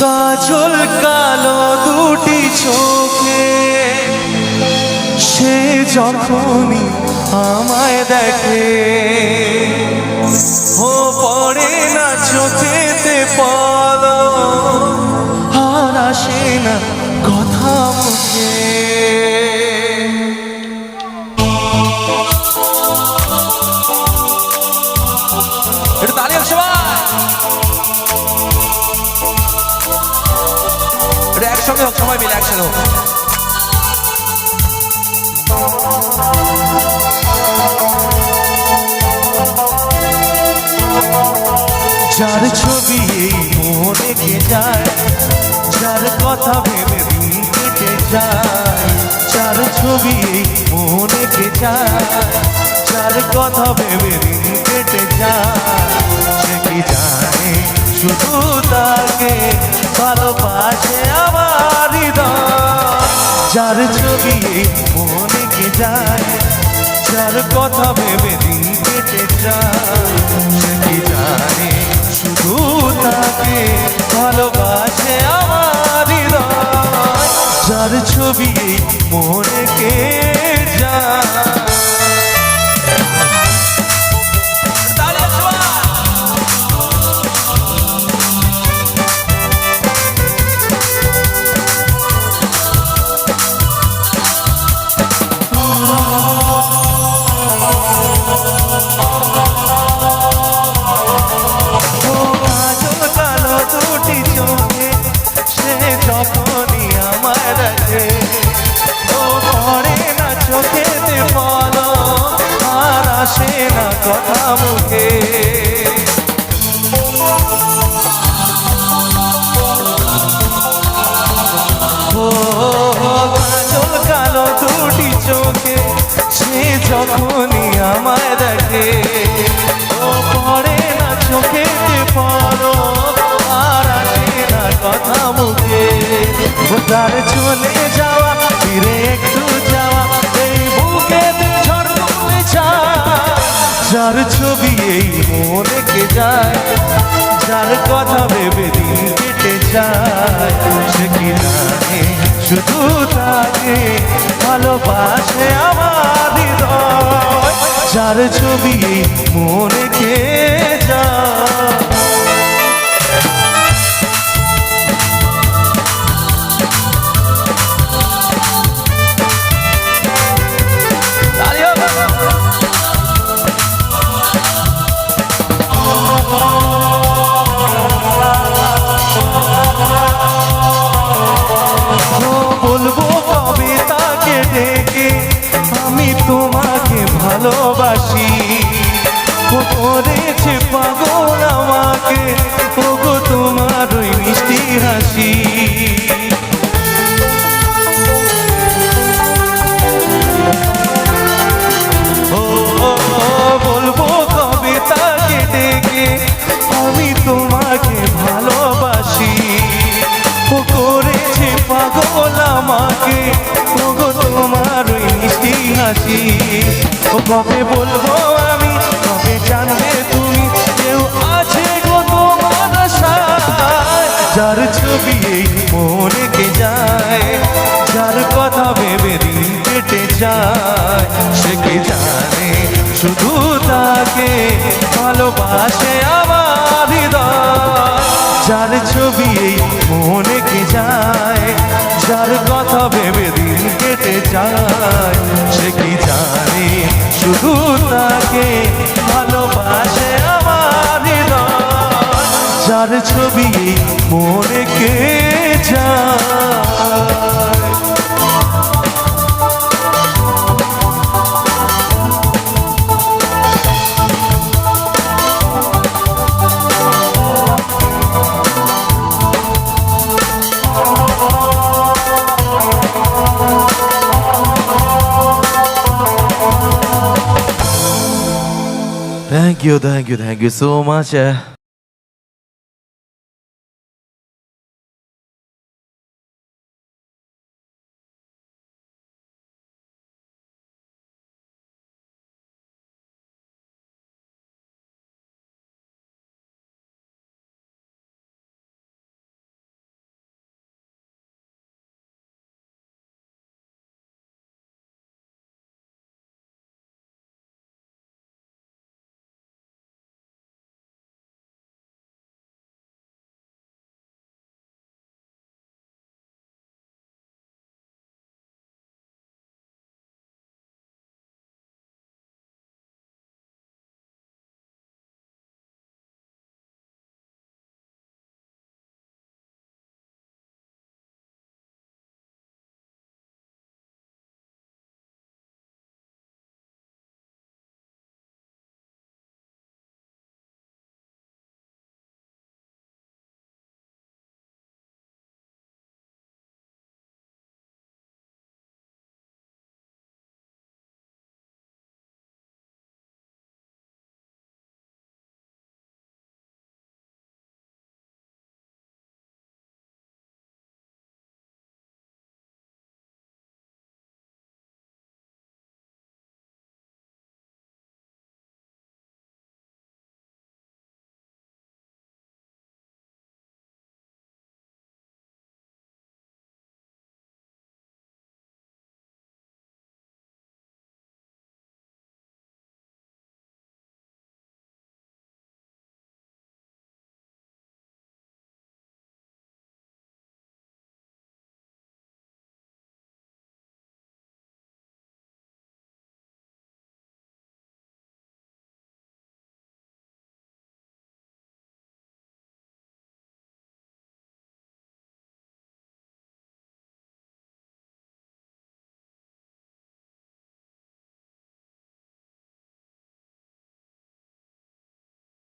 কাজল কালো দুটি চোখে সে যখনই আমায় দেখে ও পড়ে না চোখেতে পলক আর আসে না কথা মুখে। এটা তালি হচ্ছে এটা একসঙ্গে হোক, সবাই মিলে একসাথে হোক। যার ছবি এই মনে কে যায়, যার কথা ভেবে দিন কেটে যায়, যার ছবি এই মনে কে যায়, যার কথা ভেবে দিন কেটে যায়, সে কি জানে শুধু তাকে ভালোবাসে আমার হৃদয়। যার ছবি এই মনে কে যায়, যার কথা ভেবে দিন কেটে যায়, সে কি জানে শুধু তাকে ভালোবাসে আমার হৃদয়। যার ছবি এই মনে কে যায়। যখনই আমার দেখে ও পড়ে না চোখেতে পলক আর আসে না কথা মুখে। ও কাজল কালো দুটি চোখে সে যখনই আমায় দেখে ও পড়ে না চোখেতে পলক আর আসে না কথা মুখে। তার চলে যাওয়া ফিরে একটু যাওয়া এই বুকেতে ঝড় তুলে যায়। যার ছবি এই মনে কে যায়, যার কথা ভেবে দিন কেটে যায়, সে কি জানে শুধু তাকে ভালোবাসে আমার হৃদয়। যার ছবি এই মনে কে যায়। বলবো কবে তাকে ডেকে আমি তোমাকে ভালোবাসি, ও করেছে পাগল আমাকে ওগো তোমার ওই মিষ্টি হাসি। ও বলবো কবে তাকে ডেকে আমি তোমাকে ভালোবাসি, ও করেছে পাগল আমাকে ওগো তোমার ওই মিষ্টি হাসি। ও কবে বলবো আমি, কবে জানবে তুমি কেউ আছে গো তোমার আশায়। যার ছবি এই মনে কে যায়, যার কথা ভেবে দিন কেটে যায়, সে কি জানে শুধু তাকে ভালোবাসে আমার হৃদয়। যার ছবি এই মনে কে যায়, যার কথা ভেবে দিন কেটে যায়, সে কি জানে শুধু তাকে ভালোবাসে আমার হৃদয়। যার ছবি এই মনে কে যায়। Thank you so much.